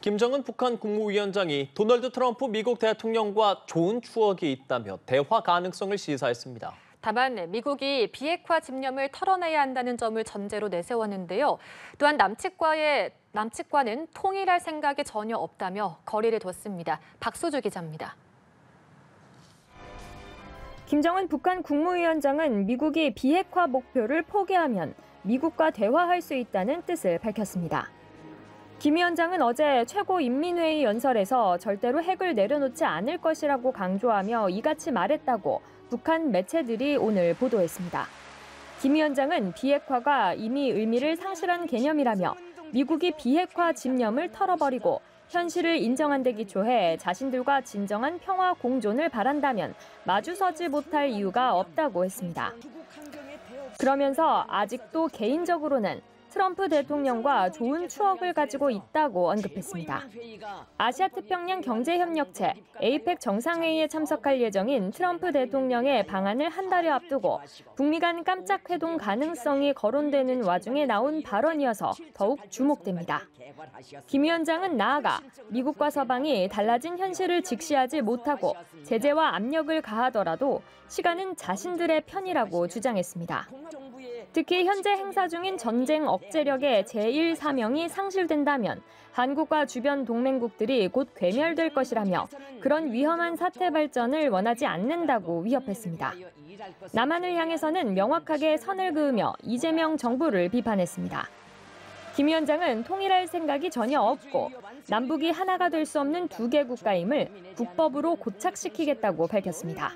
김정은 북한 국무위원장이 도널드 트럼프 미국 대통령과 좋은 추억이 있다며 대화 가능성을 시사했습니다. 다만 미국이 비핵화 집념을 털어내야 한다는 점을 전제로 내세웠는데요. 또한 남측과는 통일할 생각이 전혀 없다며 거리를 뒀습니다. 박소주 기자입니다. 김정은 북한 국무위원장은 미국이 비핵화 목표를 포기하면 미국과 대화할 수 있다는 뜻을 밝혔습니다. 김 위원장은 어제 최고인민회의 연설에서 절대로 핵을 내려놓지 않을 것이라고 강조하며 이같이 말했다고 북한 매체들이 오늘 보도했습니다. 김 위원장은 비핵화가 이미 의미를 상실한 개념이라며 미국이 비핵화 집념을 털어버리고 현실을 인정한 데 기초해 자신들과 진정한 평화 공존을 바란다면 마주서지 못할 이유가 없다고 했습니다. 그러면서 아직도 개인적으로는 트럼프 대통령과 좋은 추억을 가지고 있다고 언급했습니다. 아시아태평양 경제협력체 APEC 정상회의에 참석할 예정인 트럼프 대통령의 방한을 한 달여 앞두고 북미 간 깜짝 회동 가능성이 거론되는 와중에 나온 발언이어서 더욱 주목됩니다. 김 위원장은 나아가 미국과 서방이 달라진 현실을 직시하지 못하고 제재와 압력을 가하더라도 시간은 자신들의 편이라고 주장했습니다. 특히 현재 행사 중인 전쟁 억제력의 제1사명이 상실된다면 한국과 주변 동맹국들이 곧 괴멸될 것이라며 그런 위험한 사태 발전을 원하지 않는다고 위협했습니다. 남한을 향해서는 명확하게 선을 그으며 이재명 정부를 비판했습니다. 김 위원장은 통일할 생각이 전혀 없고 남북이 하나가 될 수 없는 두 개 국가임을 국법으로 고착시키겠다고 밝혔습니다.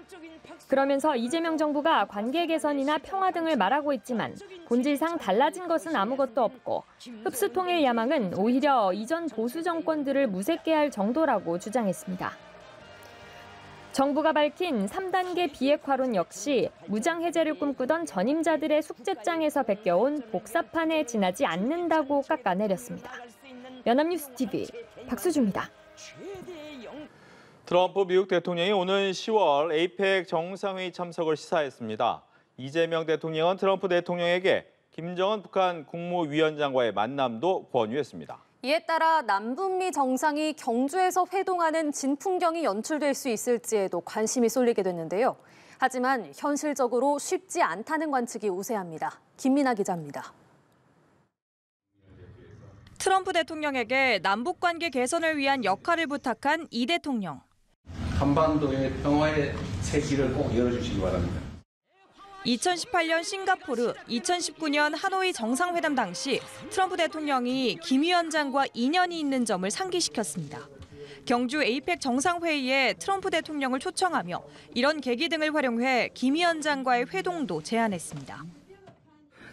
그러면서 이재명 정부가 관계 개선이나 평화 등을 말하고 있지만 본질상 달라진 것은 아무것도 없고 흡수 통일 야망은 오히려 이전 보수 정권들을 무색게 할 정도라고 주장했습니다. 정부가 밝힌 3단계 비핵화론 역시 무장 해제를 꿈꾸던 전임자들의 숙제장에서 베껴온 복사판에 지나지 않는다고 깎아내렸습니다. 연합뉴스 TV 박수주입니다. 트럼프 미국 대통령이 오는 10월 APEC 정상회의 참석을 시사했습니다. 이재명 대통령은 트럼프 대통령에게 김정은 북한 국무위원장과의 만남도 권유했습니다. 이에 따라 남북미 정상이 경주에서 회동하는 진풍경이 연출될 수 있을지에도 관심이 쏠리게 됐는데요. 하지만 현실적으로 쉽지 않다는 관측이 우세합니다. 김민아 기자입니다. 트럼프 대통령에게 남북관계 개선을 위한 역할을 부탁한 이 대통령. 한반도의 평화의 새 길을 꼭 열어주시기 바랍니다. 2018년 싱가포르, 2019년 하노이 정상회담 당시 트럼프 대통령이 김 위원장과 인연이 있는 점을 상기시켰습니다. 경주 APEC 정상회의에 트럼프 대통령을 초청하며 이런 계기 등을 활용해 김 위원장과의 회동도 제안했습니다.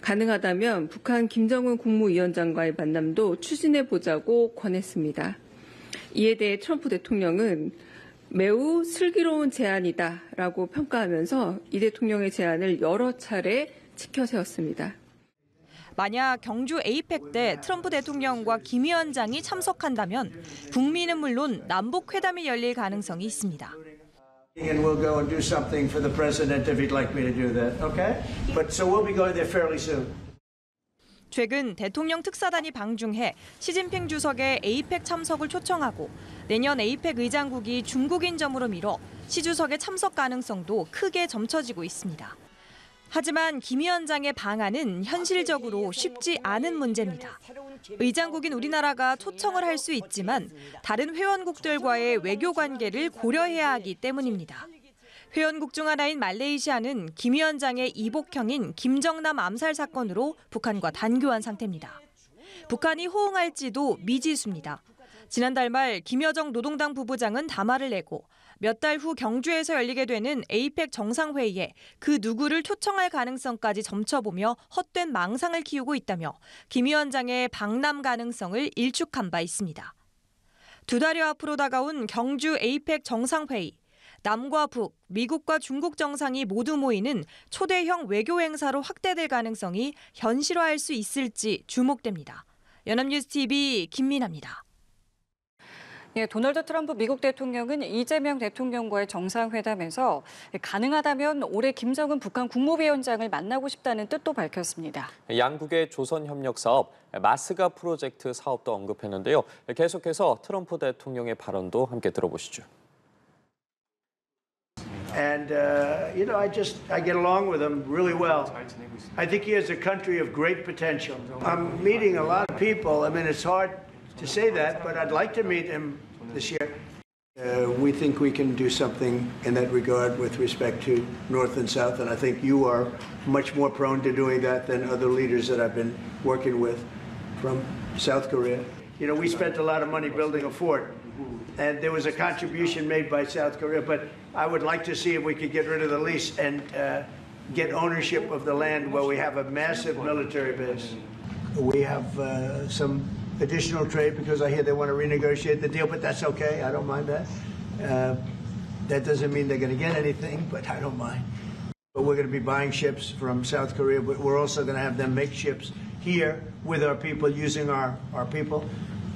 가능하다면 북한 김정은 국무위원장과의 만남도 추진해보자고 권했습니다. 이에 대해 트럼프 대통령은 매우 슬기로운 제안이다라고 평가하면서 이 대통령의 제안을 여러 차례 지켜세웠습니다. 만약 경주 APEC 때 트럼프 대통령과 김 위원장이 참석한다면 북미는 물론 남북 회담이 열릴 가능성이 있습니다. And we'll go and do something for the president if he'd like me to do that, okay? But so we'll be going there fairly soon. 최근 대통령 특사단이 방중해 시진핑 주석의 APEC 참석을 초청하고 내년 APEC 의장국이 중국인 점으로 미뤄 시 주석의 참석 가능성도 크게 점쳐지고 있습니다. 하지만 김 위원장의 방안은 현실적으로 쉽지 않은 문제입니다. 의장국인 우리나라가 초청을 할 수 있지만 다른 회원국들과의 외교 관계를 고려해야 하기 때문입니다. 회원국 중 하나인 말레이시아는 김 위원장의 이복형인 김정남 암살 사건으로 북한과 단교한 상태입니다. 북한이 호응할지도 미지수입니다. 지난달 말 김여정 노동당 부부장은 담화를 내고 몇 달 후 경주에서 열리게 되는 APEC 정상회의에 그 누구를 초청할 가능성까지 점쳐보며 헛된 망상을 키우고 있다며 김 위원장의 방남 가능성을 일축한 바 있습니다. 두 달여 앞으로 다가온 경주 APEC 정상회의. 남과 북, 미국과 중국 정상이 모두 모이는 초대형 외교 행사로 확대될 가능성이 현실화할 수 있을지 주목됩니다. 연합뉴스 TV 김민아입니다. 예, 도널드 트럼프 미국 대통령은 이재명 대통령과의 정상회담에서 가능하다면 올해 김정은 북한 국무위원장을 만나고 싶다는 뜻도 밝혔습니다. 양국의 조선협력 사업, 마스가 프로젝트 사업도 언급했는데요. 계속해서 트럼프 대통령의 발언도 함께 들어보시죠. And, I get along with him really well. I think he has a country of great potential. I'm meeting a lot of people. I mean, it's hard to say that, but I'd like to meet him this year. We think we can do something in that regard with respect to North and South, and I think you are much more prone to doing that than other leaders that I've been working with from South Korea. You know, we spent a lot of money building a fort, and there was a contribution made by South Korea, but I would like to see if we could get rid of the lease and get ownership of the land where we have a massive military base. We have some additional trade because I hear they want to renegotiate the deal, but that's okay. I don't mind that. That doesn't mean they're going to get anything, but I don't mind. But we're going to be buying ships from South Korea, but we're also going to have them make ships here with our people, using our people.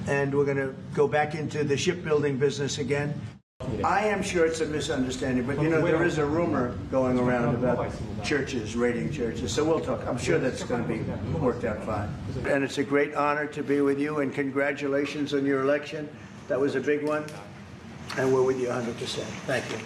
And we're going to go back into the shipbuilding business again. I am sure it's a misunderstanding, but there is a rumor going around about churches, raiding churches. So we'll talk. I'm sure that's going to be worked out fine. And it's a great honor to be with you, and congratulations on your election. That was a big one, and we're with you 100%. Thank you.